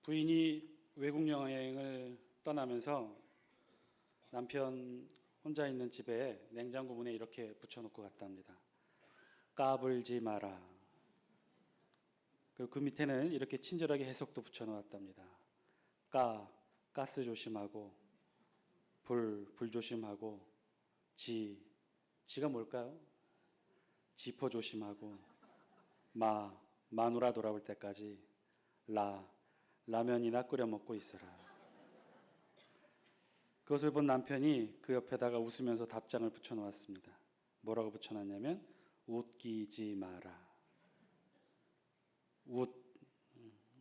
부인이 외국 여행을 떠나면서 남편 혼자 있는 집에 냉장고 문에 이렇게 붙여놓고 갔답니다. 까불지 마라. 그리고 그 밑에는 이렇게 친절하게 해석도 붙여놓았답니다. 가스 조심하고, 불 조심하고, 지가 뭘까요? 지퍼 조심하고, 마누라 돌아올 때까지, 라면이나 끓여 먹고 있어라. 그것을 본 남편이 그 옆에다가 웃으면서 답장을 붙여놓았습니다. 뭐라고 붙여놨냐면 웃기지 마라.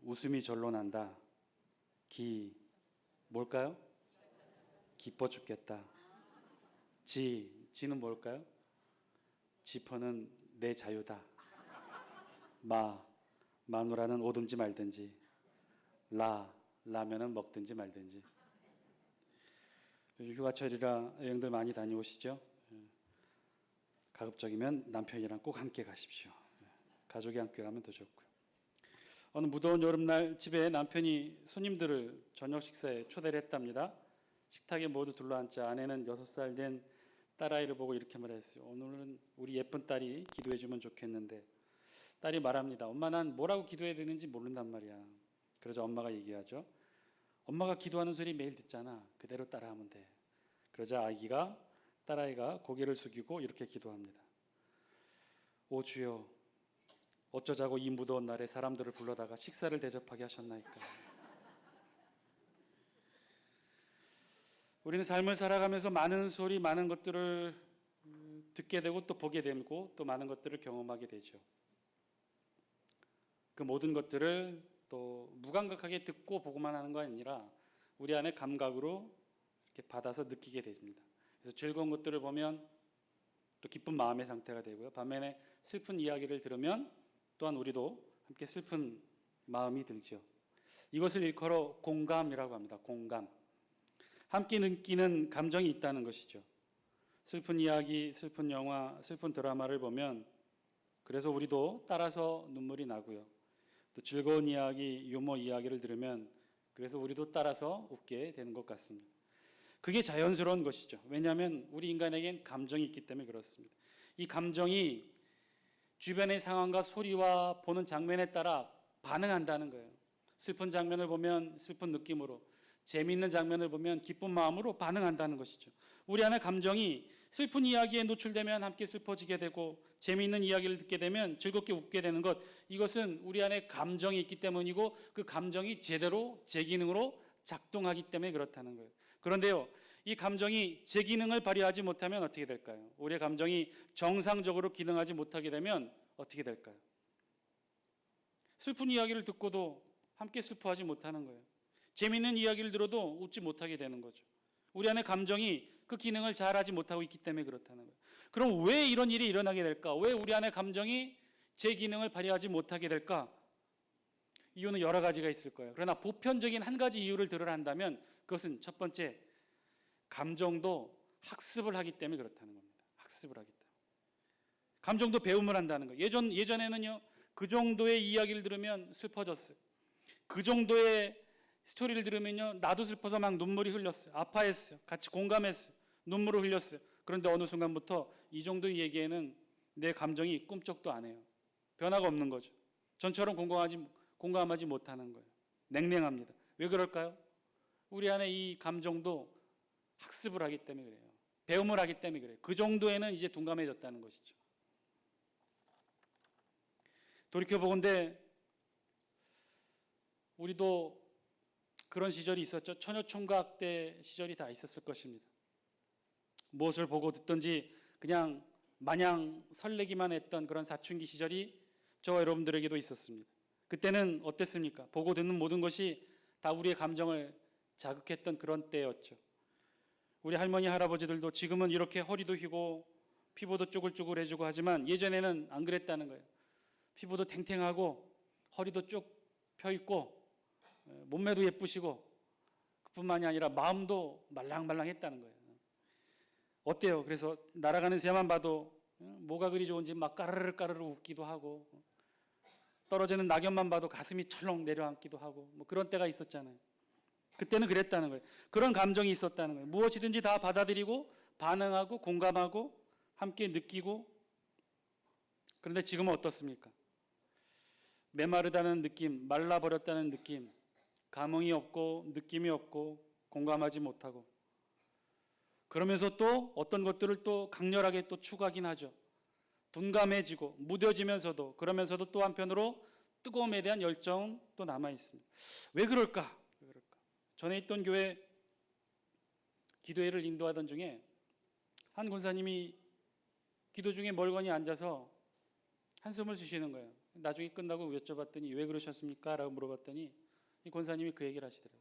웃음이 절로 난다. 뭘까요? 기뻐 죽겠다. 지는 뭘까요? 지퍼는 내 자유다. 마누라는 오든지 말든지, 라면은 먹든지 말든지. 요즘 휴가철이라 여행들 많이 다녀오시죠? 가급적이면 남편이랑 꼭 함께 가십시오. 가족이 함께 가면 더 좋고요. 어느 무더운 여름날 집에 남편이 손님들을 저녁 식사에 초대를 했답니다. 식탁에 모두 둘러앉자 아내는 6살 된 딸아이를 보고 이렇게 말했어요. 오늘은 우리 예쁜 딸이 기도해 주면 좋겠는데, 딸이 말합니다. 엄마, 난 뭐라고 기도해야 되는지 모른단 말이야. 그러자 엄마가 얘기하죠. 엄마가 기도하는 소리 매일 듣잖아. 그대로 따라하면 돼. 그러자 딸아이가 고개를 숙이고 이렇게 기도합니다. 오 주여, 어쩌자고 이 무더운 날에 사람들을 불러다가 식사를 대접하게 하셨나이까. 우리는 삶을 살아가면서 많은 소리, 많은 것들을 듣게 되고 또 보게 되고 또 많은 것들을 경험하게 되죠. 그 모든 것들을 또 무감각하게 듣고 보고만 하는 거 아니라 우리 안에 감각으로 이렇게 받아서 느끼게 됩니다. 그래서 즐거운 것들을 보면 또 기쁜 마음의 상태가 되고요. 반면에 슬픈 이야기를 들으면 또한 우리도 함께 슬픈 마음이 들죠. 이것을 일컬어 공감이라고 합니다. 공감. 함께 느끼는 감정이 있다는 것이죠. 슬픈 이야기, 슬픈 영화, 슬픈 드라마를 보면 그래서 우리도 따라서 눈물이 나고요. 또 즐거운 이야기, 유머 이야기를 들으면 그래서 우리도 따라서 웃게 되는 것 같습니다. 그게 자연스러운 것이죠. 왜냐하면 우리 인간에겐 감정이 있기 때문에 그렇습니다. 이 감정이 주변의 상황과 소리와 보는 장면에 따라 반응한다는 거예요. 슬픈 장면을 보면 슬픈 느낌으로, 재미있는 장면을 보면 기쁜 마음으로 반응한다는 것이죠. 우리 안에 감정이 슬픈 이야기에 노출되면 함께 슬퍼지게 되고 재미있는 이야기를 듣게 되면 즐겁게 웃게 되는 것, 이것은 우리 안에 감정이 있기 때문이고 그 감정이 제대로 제 기능으로 작동하기 때문에 그렇다는 거예요. 그런데요, 이 감정이 제 기능을 발휘하지 못하면 어떻게 될까요? 우리의 감정이 정상적으로 기능하지 못하게 되면 어떻게 될까요? 슬픈 이야기를 듣고도 함께 슬퍼하지 못하는 거예요. 재미있는 이야기를 들어도 웃지 못하게 되는 거죠. 우리 안에 감정이 그 기능을 잘하지 못하고 있기 때문에 그렇다는 거예요. 그럼 왜 이런 일이 일어나게 될까? 왜 우리 안에 감정이 제 기능을 발휘하지 못하게 될까? 이유는 여러 가지가 있을 거예요. 그러나 보편적인 한 가지 이유를 들으라 한다면 그것은 첫 번째, 감정도 학습을 하기 때문에 그렇다는 겁니다. 학습을 하기 때문에. 감정도 배움을 한다는 거예요. 예전에는요, 그 정도의 이야기를 들으면 슬퍼졌어요. 그 정도의 스토리를 들으면요, 나도 슬퍼서 막 눈물이 흘렸어요. 아파했어요. 같이 공감했어요. 눈물을 흘렸어요. 그런데 어느 순간부터 이 정도의 얘기에는 내 감정이 꿈쩍도 안 해요. 변화가 없는 거죠. 전처럼 공감하지 못하는 거예요. 냉랭합니다. 왜 그럴까요? 우리 안에 이 감정도 학습을 하기 때문에 그래요. 배움을 하기 때문에 그래요. 그 정도에는 이제 둔감해졌다는 것이죠. 돌이켜보건대 우리도 그런 시절이 있었죠. 처녀총각 때 시절이 다 있었을 것입니다. 무엇을 보고 듣든지 그냥 마냥 설레기만 했던 그런 사춘기 시절이 저와 여러분들에게도 있었습니다. 그때는 어땠습니까? 보고 듣는 모든 것이 다 우리의 감정을 자극했던 그런 때였죠. 우리 할머니, 할아버지들도 지금은 이렇게 허리도 휘고 피부도 쭈글쭈글해지고 하지만 예전에는 안 그랬다는 거예요. 피부도 탱탱하고 허리도 쭉 펴있고 몸매도 예쁘시고 그뿐만이 아니라 마음도 말랑말랑했다는 거예요. 어때요? 그래서 날아가는 새만 봐도 뭐가 그리 좋은지 막 까르르 웃기도 하고 떨어지는 낙엽만 봐도 가슴이 철렁 내려앉기도 하고 뭐 그런 때가 있었잖아요. 그때는 그랬다는 거예요. 그런 감정이 있었다는 거예요. 무엇이든지 다 받아들이고 반응하고 공감하고 함께 느끼고. 그런데 지금은 어떻습니까? 메마르다는 느낌, 말라버렸다는 느낌, 감흥이 없고 느낌이 없고 공감하지 못하고, 그러면서 또 어떤 것들을 또 강렬하게 또 추구하긴 하죠. 둔감해지고 무뎌지면서도, 그러면서도 또 한편으로 뜨거움에 대한 열정은 또 남아 있습니다. 왜 그럴까? 전에 있던 교회 기도회를 인도하던 중에 한 권사님이 기도 중에 멀거니 앉아서 한숨을 쉬시는 거예요. 나중에 끝나고 여쭤봤더니 왜 그러셨습니까? 라고 물어봤더니 이 권사님이 그 얘기를 하시더라고요.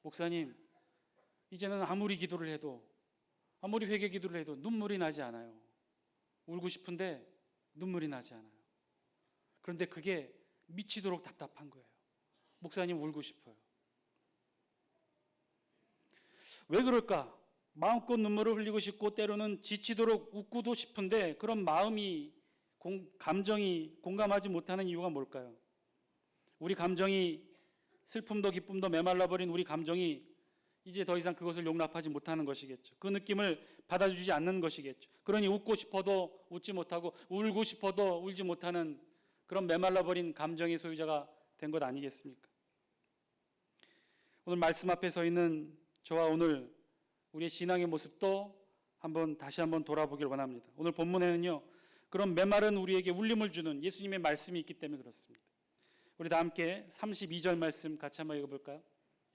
목사님, 이제는 아무리 기도를 해도, 아무리 회개 기도를 해도 눈물이 나지 않아요. 울고 싶은데 눈물이 나지 않아요. 그런데 그게 미치도록 답답한 거예요. 목사님, 울고 싶어요. 왜 그럴까? 마음껏 눈물을 흘리고 싶고 때로는 지치도록 웃고도 싶은데 그런 마음이, 감정이 공감하지 못하는 이유가 뭘까요? 우리 감정이, 슬픔도 기쁨도 메말라버린 우리 감정이 이제 더 이상 그것을 용납하지 못하는 것이겠죠. 그 느낌을 받아주지 않는 것이겠죠. 그러니 웃고 싶어도 웃지 못하고 울고 싶어도 울지 못하는 그런 메말라버린 감정의 소유자가 된 것 아니겠습니까? 오늘 말씀 앞에 서 있는 저와 오늘 우리의 신앙의 모습도 다시 한번 돌아보길 원합니다. 오늘 본문에는요, 그런 메마른 우리에게 울림을 주는 예수님의 말씀이 있기 때문에 그렇습니다. 우리 다 함께 32절 말씀 같이 한번 읽어볼까요?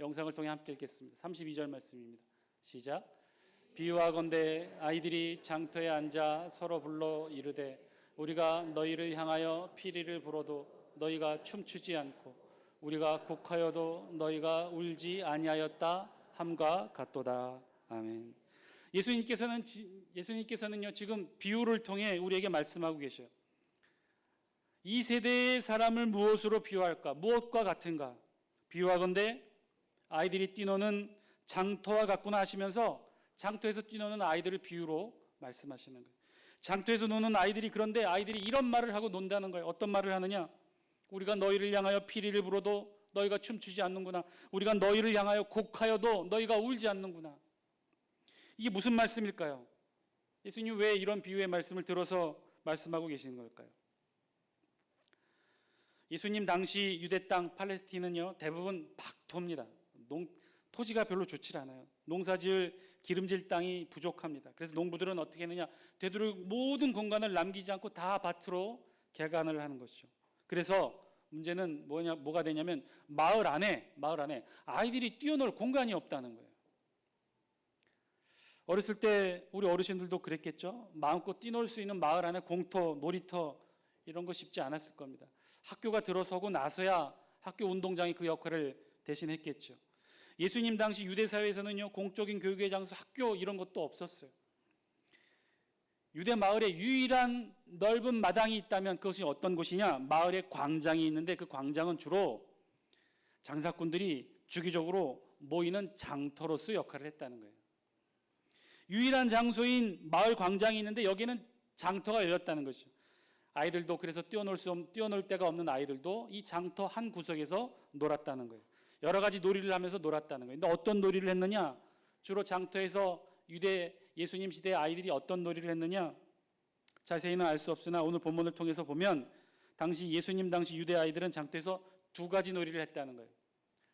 영상을 통해 함께 읽겠습니다. 32절 말씀입니다. 시작. 비유하건대 아이들이 장터에 앉아 서로 불러 이르되 우리가 너희를 향하여 피리를 불어도 너희가 춤추지 않고 우리가 곡하여도 너희가 울지 아니하였다 함과 같도다. 아멘. 예수님께서는요 지금 비유를 통해 우리에게 말씀하고 계셔요. 이 세대의 사람을 무엇으로 비유할까? 무엇과 같은가? 비유하건대 아이들이 뛰노는 장터와 같구나 하시면서 장터에서 뛰노는 아이들을 비유로 말씀하시는 거예요. 장터에서 노는 아이들이, 그런데 아이들이 이런 말을 하고 논다는 거예요. 어떤 말을 하느냐? 우리가 너희를 향하여 피리를 불어도 너희가 춤추지 않는구나. 우리가 너희를 향하여 곡하여도 너희가 울지 않는구나. 이게 무슨 말씀일까요? 예수님 왜 이런 비유의 말씀을 들어서 말씀하고 계시는 걸까요? 예수님 당시 유대 땅 팔레스틴은요 대부분 박토입니다. 토지가 별로 좋지 않아요. 농사지을 기름질 땅이 부족합니다. 그래서 농부들은 어떻게 했느냐? 되도록 모든 공간을 남기지 않고 다 밭으로 개간을 하는 것이죠. 그래서 문제는 뭐가 되냐면 마을 안에 아이들이 뛰어놀 공간이 없다는 거예요. 어렸을 때 우리 어르신들도 그랬겠죠. 마음껏 뛰놀 수 있는 마을 안에 공터, 놀이터 이런 거 쉽지 않았을 겁니다. 학교가 들어서고 나서야 학교 운동장이 그 역할을 대신했겠죠. 예수님 당시 유대 사회에서는요 공적인 교육의 장소, 학교 이런 것도 없었어요. 유대 마을에 유일한 넓은 마당이 있다면 그것이 어떤 곳이냐? 마을에 광장이 있는데 그 광장은 주로 장사꾼들이 주기적으로 모이는 장터로서 역할을 했다는 거예요. 유일한 장소인 마을 광장이 있는데 여기는 장터가 열렸다는 것이죠. 아이들도 그래서 뛰어놀 데가 없는 아이들도 이 장터 한 구석에서 놀았다는 거예요. 여러 가지 놀이를 하면서 놀았다는 거예요. 근데 어떤 놀이를 했느냐? 주로 장터에서 유대 예수님 시대의 아이들이 어떤 놀이를 했느냐? 자세히는 알 수 없으나 오늘 본문을 통해서 보면 예수님 당시 유대 아이들은 장터에서 두 가지 놀이를 했다는 거예요.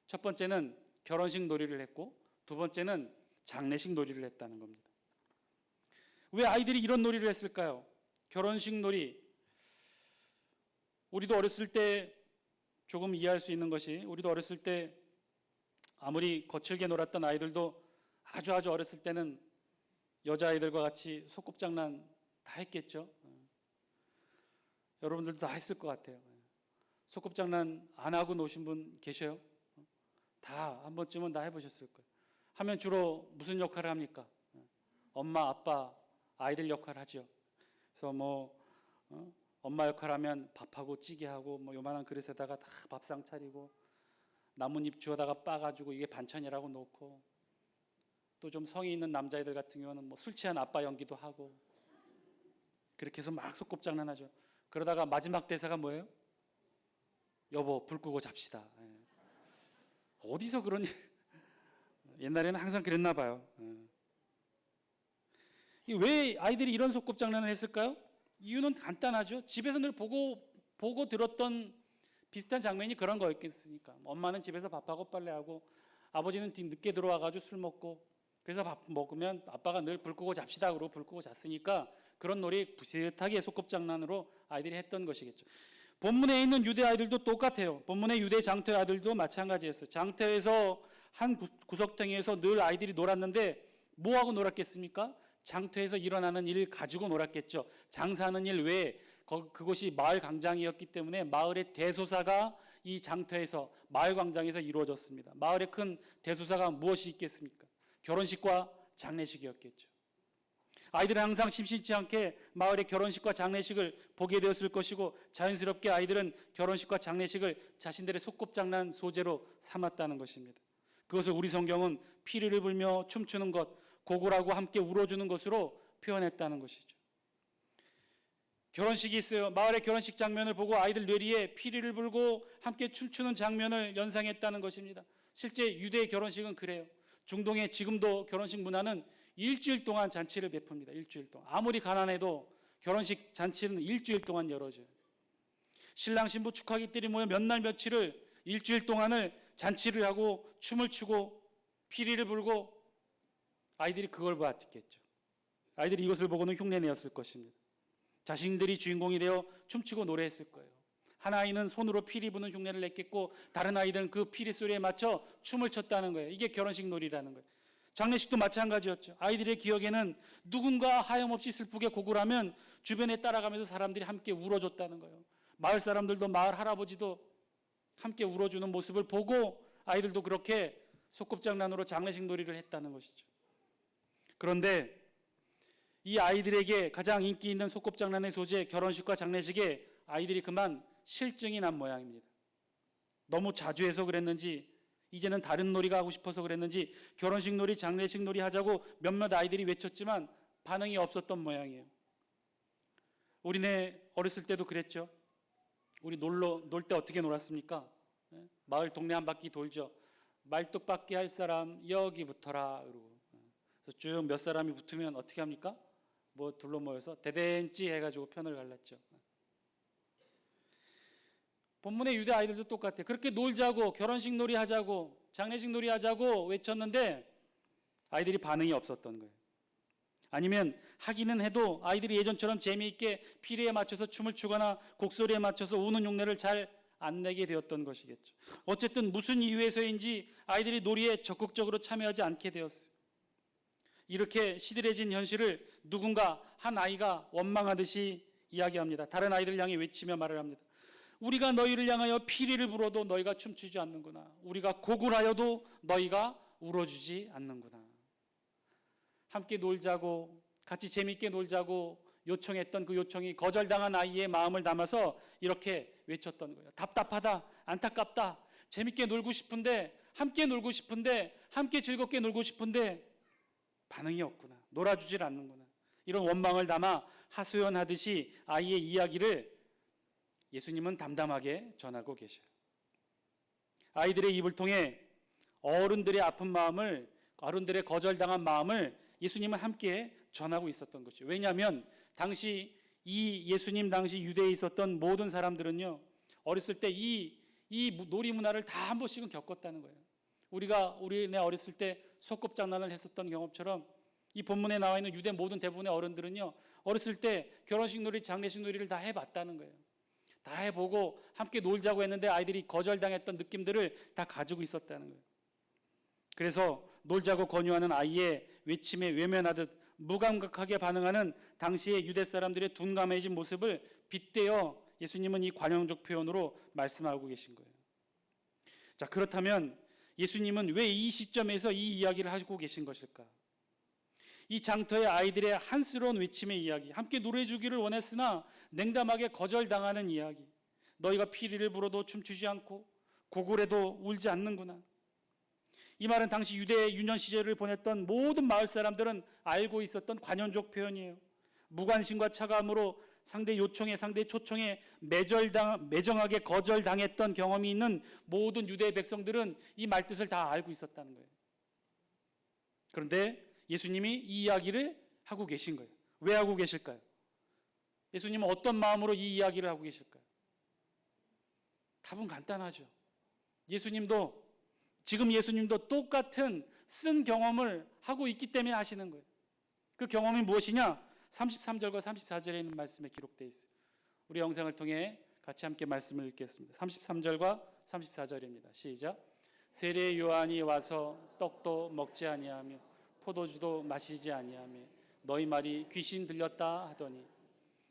첫 번째는 결혼식 놀이를 했고 두 번째는 장례식 놀이를 했다는 겁니다. 왜 아이들이 이런 놀이를 했을까요? 결혼식 놀이. 우리도 어렸을 때 조금 이해할 수 있는 것이, 우리도 어렸을 때 아무리 거칠게 놀았던 아이들도 아주 어렸을 때는 여자아이들과 같이 소꿉장난 다 했겠죠. 여러분들도 다 했을 것 같아요. 소꿉장난 안 하고 노신 분 계셔요? 다 한 번쯤은 다 해보셨을 거예요. 하면 주로 무슨 역할을 합니까? 엄마, 아빠, 아이들 역할을 하죠. 그래서 엄마 역할하면 밥하고 찌개하고 요만한 그릇에다가 다 밥상 차리고 나뭇잎 주워다가 빠가지고 이게 반찬이라고 놓고, 또 좀 성의 있는 남자애들 같은 경우는 술 취한 아빠 연기도 하고 그렇게 해서 막 소꿉장난하죠. 그러다가 마지막 대사가 뭐예요? 여보 불 끄고 잡시다. 어디서 그런 옛날에는 항상 그랬나 봐요. 왜 아이들이 이런 소꿉장난을 했을까요? 이유는 간단하죠. 집에서 늘 보고 들었던 비슷한 장면이 그런 거였겠습니까? 엄마는 집에서 밥하고 빨래하고 아버지는 늦게 들어와가지고 술 먹고, 그래서 밥 먹으면 아빠가 늘 불 끄고 잡시다 그러고 불 끄고 잤으니까 그런 놀이 비슷하게 소꿉장난으로 아이들이 했던 것이겠죠. 본문에 있는 유대 아이들도 똑같아요. 본문의 유대 장터 아이들도 마찬가지였어요. 장터에서 한 구석탱이에서 늘 아이들이 놀았는데 뭐하고 놀았겠습니까? 장터에서 일어나는 일 가지고 놀았겠죠. 장사하는 일 외에 그곳이 마을 광장이었기 때문에 마을의 대소사가 이 장터에서 마을 광장에서 이루어졌습니다. 마을의 큰 대소사가 무엇이 있겠습니까? 결혼식과 장례식이었겠죠. 아이들은 항상 심심치 않게 마을의 결혼식과 장례식을 보게 되었을 것이고 자연스럽게 아이들은 결혼식과 장례식을 자신들의 소꿉장난 소재로 삼았다는 것입니다. 그것을 우리 성경은 피리를 불며 춤추는 것, 고골하고 함께 울어주는 것으로 표현했다는 것이죠. 결혼식이 있어요. 마을의 결혼식 장면을 보고 아이들 뇌리에 피리를 불고 함께 춤추는 장면을 연상했다는 것입니다. 실제 유대의 결혼식은 그래요. 중동의 지금도 결혼식 문화는 일주일 동안 잔치를 베풉니다. 일주일 동안. 아무리 가난해도 결혼식 잔치는 일주일 동안 열어져요. 신랑 신부 축하기들이 모여 몇 날 며칠을 일주일 동안을 잔치를 하고 춤을 추고 피리를 불고 아이들이 그걸 봤겠죠. 아이들이 이것을 보고는 흉내내었을 것입니다. 자신들이 주인공이 되어 춤추고 노래했을 거예요. 한 아이는 손으로 피리 부는 흉내를 냈겠고 다른 아이들은 그 피리 소리에 맞춰 춤을 췄다는 거예요. 이게 결혼식 놀이라는 거예요. 장례식도 마찬가지였죠. 아이들의 기억에는 누군가 하염없이 슬프게 고골하면 주변에 따라가면서 사람들이 함께 울어줬다는 거예요. 마을 사람들도 마을 할아버지도 함께 울어주는 모습을 보고 아이들도 그렇게 소꿉장난으로 장례식 놀이를 했다는 것이죠. 그런데 이 아이들에게 가장 인기 있는 소꿉장난의 소재 결혼식과 장례식에 아이들이 그만 실증이 난 모양입니다. 너무 자주 해서 그랬는지 이제는 다른 놀이가 하고 싶어서 그랬는지 결혼식 놀이, 장례식 놀이 하자고 몇몇 아이들이 외쳤지만 반응이 없었던 모양이에요. 우리네 어렸을 때도 그랬죠. 우리 놀 때 어떻게 놀았습니까? 마을 동네 한 바퀴 돌죠. 말뚝박기 할 사람 여기 붙어라 그러고 그래서 쭉 몇 사람이 붙으면 어떻게 합니까? 뭐 둘러 모여서 대댄지 해가지고 편을 갈랐죠. 본문의 유대 아이들도 똑같아요. 그렇게 놀자고 결혼식 놀이 하자고 장례식 놀이 하자고 외쳤는데 아이들이 반응이 없었던 거예요. 아니면 하기는 해도 아이들이 예전처럼 재미있게 피리에 맞춰서 춤을 추거나 곡소리에 맞춰서 우는 흉내를 잘 안 내게 되었던 것이겠죠. 어쨌든 무슨 이유에서인지 아이들이 놀이에 적극적으로 참여하지 않게 되었어요. 이렇게 시들해진 현실을 누군가 한 아이가 원망하듯이 이야기합니다. 다른 아이들 향해 외치며 말을 합니다. 우리가 너희를 향하여 피리를 불어도 너희가 춤추지 않는구나. 우리가 고굴하여도 너희가 울어주지 않는구나. 함께 놀자고 같이 재미있게 놀자고 요청했던 그 요청이 거절당한 아이의 마음을 담아서 이렇게 외쳤던 거예요. 답답하다, 안타깝다, 재미있게 놀고 싶은데 함께 놀고 싶은데 함께 즐겁게 놀고 싶은데 반응이 없구나. 놀아주질 않는구나. 이런 원망을 담아 하소연하듯이 아이의 이야기를 예수님은 담담하게 전하고 계셔요. 아이들의 입을 통해 어른들의 아픈 마음을, 어른들의 거절당한 마음을 예수님은 함께 전하고 있었던 것이죠. 왜냐하면 당시 이 예수님 당시 유대에 있었던 모든 사람들은요, 어렸을 때 이 놀이 문화를 다 한 번씩은 겪었다는 거예요. 우리네 어렸을 때 소꿉장난을 했었던 경험처럼 이 본문에 나와 있는 유대 모든 대부분의 어른들은요, 어렸을 때 결혼식 놀이, 장례식 놀이를 다 해봤다는 거예요. 다 해보고 함께 놀자고 했는데 아이들이 거절당했던 느낌들을 다 가지고 있었다는 거예요. 그래서 놀자고 권유하는 아이의 외침에 외면하듯 무감각하게 반응하는 당시의 유대 사람들의 둔감해진 모습을 빗대어 예수님은 이 관용적 표현으로 말씀하고 계신 거예요. 자, 그렇다면 예수님은 왜 이 시점에서 이 이야기를 하고 계신 것일까? 이 장터의 아이들의 한스러운 외침의 이야기, 함께 노래주기를 원했으나 냉담하게 거절당하는 이야기, 너희가 피리를 불어도 춤추지 않고 고골해도 울지 않는구나. 이 말은 당시 유대 유년 시절을 보냈던 모든 마을 사람들은 알고 있었던 관용적 표현이에요. 무관심과 차가움으로 상대 요청에 상대 초청에 매정하게 거절당했던 경험이 있는 모든 유대 백성들은 이 말뜻을 다 알고 있었다는 거예요. 그런데 예수님이 이 이야기를 하고 계신 거예요. 왜 하고 계실까요? 예수님은 어떤 마음으로 이 이야기를 하고 계실까요? 답은 간단하죠. 지금 예수님도 똑같은 쓴 경험을 하고 있기 때문에 하시는 거예요. 그 경험이 무엇이냐? 33절과 34절에 있는 말씀에 기록되어 있어요. 우리 영상을 통해 같이 함께 말씀을 읽겠습니다. 33절과 34절입니다. 시작. 세례 요한이 와서 떡도 먹지 아니하며 포도주도 마시지 아니하며 너희 말이 귀신 들렸다 하더니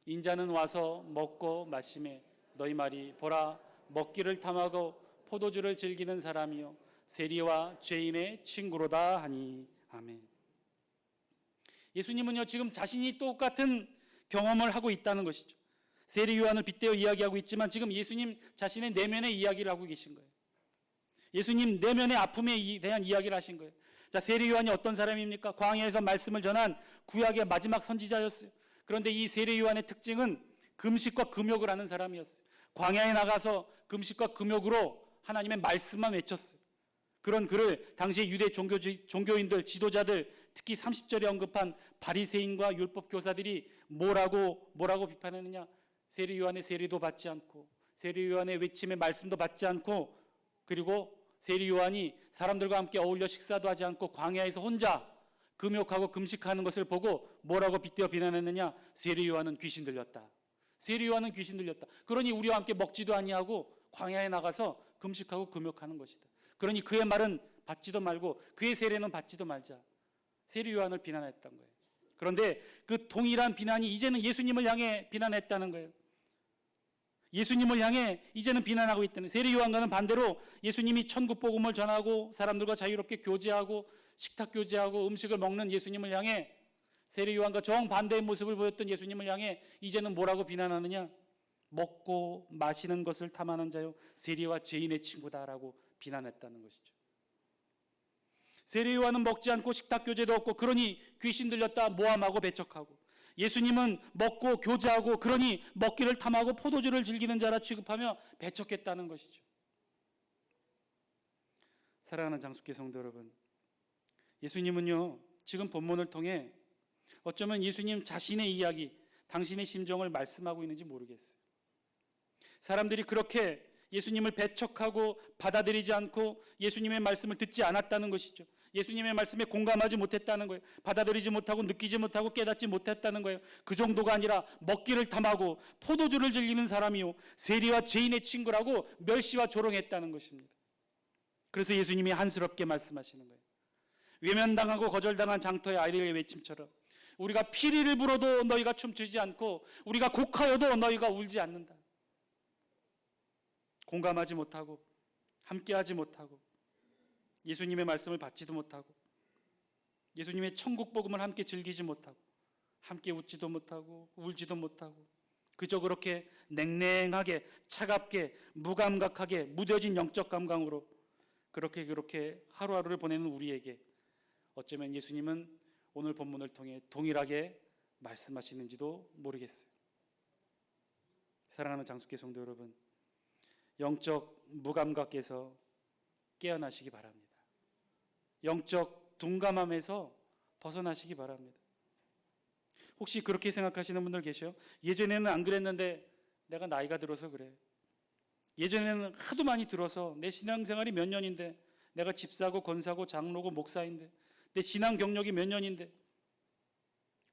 인자는 와서 먹고 마시매 너희 말이 보라 먹기를 탐하고 포도주를 즐기는 사람이요 세리와 죄인의 친구로다 하니. 아멘. 예수님은요 지금 자신이 똑같은 경험을 하고 있다는 것이죠. 세리 요한을 빗대어 이야기하고 있지만 지금 예수님 자신의 내면의 이야기를 하고 계신 거예요. 예수님 내면의 아픔에 대한 이야기를 하신 거예요. 자, 세리 요한이 어떤 사람입니까? 광야에서 말씀을 전한 구약의 마지막 선지자였어요. 그런데 이 세리 요한의 특징은 금식과 금욕을 하는 사람이었어요. 광야에 나가서 금식과 금욕으로 하나님의 말씀만 외쳤어요. 그런 그를 당시의 유대 종교인들, 지도자들, 특히 30절에 언급한 바리새인과 율법 교사들이 뭐라고 비판했느냐? 세리 요한의 세리도 받지 않고 세리 요한의 외침의 말씀도 받지 않고 그리고 세리 요한이 사람들과 함께 어울려 식사도 하지 않고 광야에서 혼자 금욕하고 금식하는 것을 보고 뭐라고 빗대어 비난했느냐? 세리 요한은 귀신 들렸다. 세리 요한은 귀신 들렸다. 그러니 우리와 함께 먹지도 아니하고 광야에 나가서 금식하고 금욕하는 것이다. 그러니 그의 말은 받지도 말고 그의 세례는 받지도 말자. 세리 요한을 비난했던 거예요. 그런데 그 동일한 비난이 이제는 예수님을 향해 비난했다는 거예요. 예수님을 향해 이제는 비난하고 있다는. 세리 요한과는 반대로 예수님이 천국 복음을 전하고 사람들과 자유롭게 교제하고 식탁 교제하고 음식을 먹는 예수님을 향해 세리 요한과 정반대의 모습을 보였던 예수님을 향해 이제는 뭐라고 비난하느냐? 먹고 마시는 것을 탐하는 자요 세리와 죄인의 친구다라고 비난했다는 것이죠. 세리 요한은 먹지 않고 식탁 교제도 없고 그러니 귀신 들렸다 모함하고 배척하고, 예수님은 먹고 교제하고 그러니 먹기를 탐하고 포도주를 즐기는 자라 취급하며 배척했다는 것이죠. 사랑하는 장숙계 성도 여러분, 예수님은요 지금 본문을 통해 어쩌면 예수님 자신의 이야기, 당신의 심정을 말씀하고 있는지 모르겠어요. 사람들이 그렇게 예수님을 배척하고 받아들이지 않고 예수님의 말씀을 듣지 않았다는 것이죠. 예수님의 말씀에 공감하지 못했다는 거예요. 받아들이지 못하고 느끼지 못하고 깨닫지 못했다는 거예요. 그 정도가 아니라 먹기를 탐하고 포도주를 즐기는 사람이요 세리와 죄인의 친구라고 멸시와 조롱했다는 것입니다. 그래서 예수님이 한스럽게 말씀하시는 거예요. 외면당하고 거절당한 장터의 아이들의 외침처럼 우리가 피리를 불어도 너희가 춤추지 않고 우리가 곡하여도 너희가 울지 않는다. 공감하지 못하고 함께하지 못하고 예수님의 말씀을 받지도 못하고 예수님의 천국 복음을 함께 즐기지 못하고 함께 웃지도 못하고 울지도 못하고 그저 그렇게 냉랭하게 차갑게 무감각하게 무뎌진 영적 감각으로 그렇게 하루하루를 보내는 우리에게 어쩌면 예수님은 오늘 본문을 통해 동일하게 말씀하시는지도 모르겠어요. 사랑하는 장숙계 성도 여러분, 영적 무감각에서 깨어나시기 바랍니다. 영적 둔감함에서 벗어나시기 바랍니다. 혹시 그렇게 생각하시는 분들 계셔요? 예전에는 안 그랬는데 내가 나이가 들어서 그래. 예전에는 하도 많이 들어서 내 신앙생활이 몇 년인데 내가 집사고 권사고 장로고 목사인데 내 신앙 경력이 몇 년인데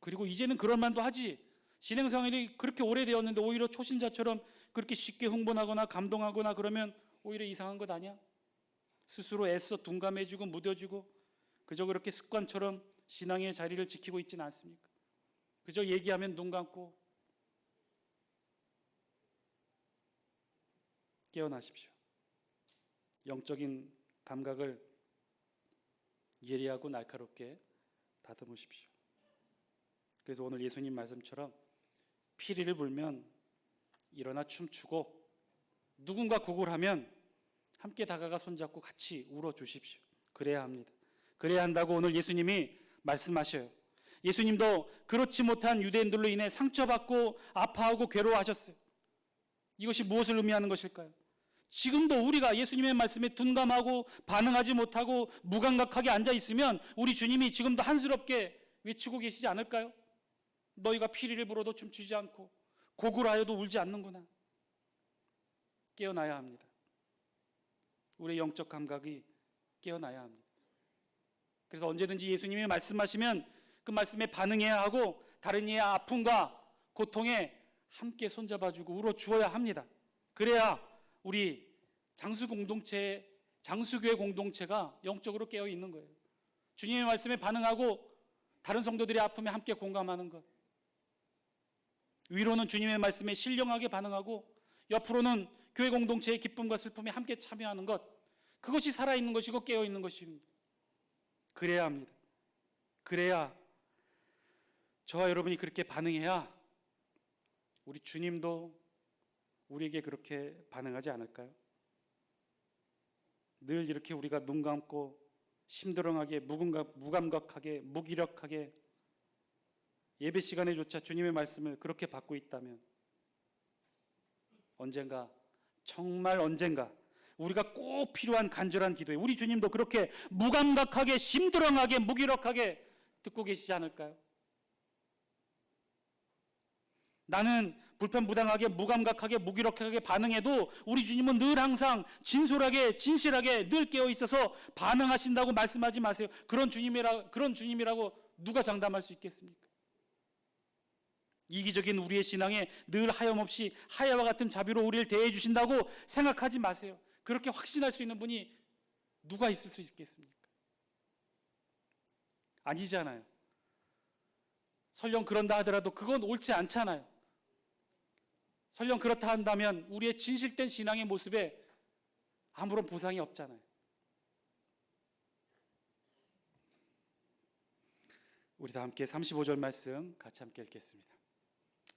그리고 이제는 그럴 만도 하지. 신앙생활이 그렇게 오래되었는데 오히려 초신자처럼 그렇게 쉽게 흥분하거나 감동하거나 그러면 오히려 이상한 것 아니야? 스스로 애써 둔감해지고 무뎌지고 그저 그렇게 습관처럼 신앙의 자리를 지키고 있지는 않습니까? 그저 얘기하면 눈 감고 깨어나십시오. 영적인 감각을 예리하고 날카롭게 다듬으십시오. 그래서 오늘 예수님 말씀처럼 피리를 불면 일어나 춤추고 누군가 곡을 하면 함께 다가가 손잡고 같이 울어주십시오. 그래야 합니다. 그래야 한다고 오늘 예수님이 말씀하셔요. 예수님도 그렇지 못한 유대인들로 인해 상처받고 아파하고 괴로워하셨어요. 이것이 무엇을 의미하는 것일까요? 지금도 우리가 예수님의 말씀에 둔감하고 반응하지 못하고 무감각하게 앉아 있으면 우리 주님이 지금도 한스럽게 외치고 계시지 않을까요? 너희가 피리를 불어도 춤추지 않고 곡을 하여도 울지 않는구나. 깨어나야 합니다. 우리의 영적 감각이 깨어나야 합니다. 그래서 언제든지 예수님이 말씀하시면 그 말씀에 반응해야 하고 다른 이의 아픔과 고통에 함께 손잡아주고 울어주어야 합니다. 그래야 우리 장수교회 공동체가 영적으로 깨어 있는 거예요. 주님의 말씀에 반응하고 다른 성도들의 아픔에 함께 공감하는 것. 위로는 주님의 말씀에 신령하게 반응하고 옆으로는 교회 공동체의 기쁨과 슬픔에 함께 참여하는 것. 그것이 살아있는 것이고 깨어 있는 것입니다. 그래야 합니다. 그래야 저와 여러분이 그렇게 반응해야 우리 주님도 우리에게 그렇게 반응하지 않을까요? 늘 이렇게 우리가 눈 감고 심드렁하게 무감각하게 무기력하게 예배 시간에조차 주님의 말씀을 그렇게 받고 있다면 언젠가 정말 언젠가 우리가 꼭 필요한 간절한 기도에 우리 주님도 그렇게 무감각하게 심드렁하게 무기력하게 듣고 계시지 않을까요? 나는 불편부당하게 무감각하게 무기력하게 반응해도 우리 주님은 늘 항상 진솔하게 진실하게 늘 깨어 있어서 반응하신다고 말씀하지 마세요. 그런 주님이라고 누가 장담할 수 있겠습니까? 이기적인 우리의 신앙에 늘 하염없이 하야와 같은 자비로 우리를 대해 주신다고 생각하지 마세요. 그렇게 확신할 수 있는 분이 누가 있을 수 있겠습니까? 아니잖아요. 설령 그런다 하더라도 그건 옳지 않잖아요. 설령 그렇다 한다면 우리의 진실된 신앙의 모습에 아무런 보상이 없잖아요. 우리 다 함께 35절 말씀 같이 함께 읽겠습니다.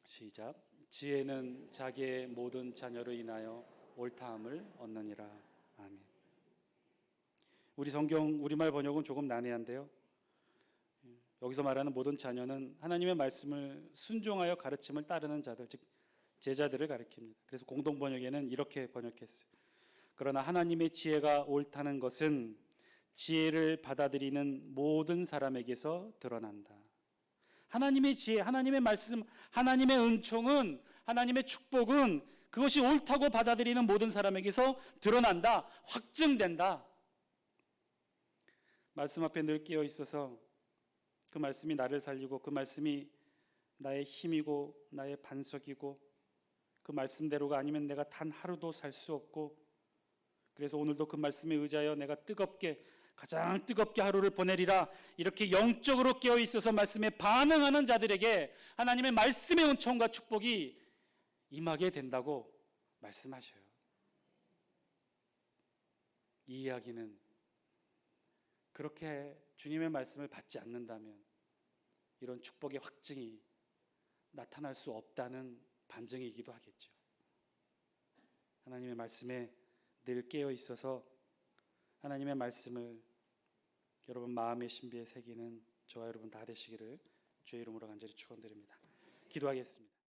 시작. 지혜는 자기의 모든 자녀로 인하여 옳다함을 얻느니라. 아멘. 우리 성경 우리말 번역은 조금 난해한데요. 여기서 말하는 모든 자녀는 하나님의 말씀을 순종하여 가르침을 따르는 자들, 즉 제자들을 가리킵니다. 그래서 공동 번역에는 이렇게 번역했어요. 그러나 하나님의 지혜가 옳다는 것은 지혜를 받아들이는 모든 사람에게서 드러난다. 하나님의 지혜, 하나님의 말씀, 하나님의 은총은, 하나님의 축복은 그것이 옳다고 받아들이는 모든 사람에게서 드러난다. 확증된다. 말씀 앞에 늘 깨어 있어서 그 말씀이 나를 살리고 그 말씀이 나의 힘이고 나의 반석이고 그 말씀대로가 아니면 내가 단 하루도 살 수 없고 그래서 오늘도 그 말씀에 의지하여 내가 가장 뜨겁게 하루를 보내리라. 이렇게 영적으로 깨어 있어서 말씀에 반응하는 자들에게 하나님의 말씀의 은총과 축복이 임하게 된다고 말씀하셔요. 이 이야기는 그렇게 주님의 말씀을 받지 않는다면 이런 축복의 확증이 나타날 수 없다는 반증이기도 하겠죠. 하나님의 말씀에 늘 깨어 있어서 하나님의 말씀을 여러분 마음의 신비에 새기는 저와 여러분 다 되시기를 주의 이름으로 간절히 축원드립니다. 기도하겠습니다.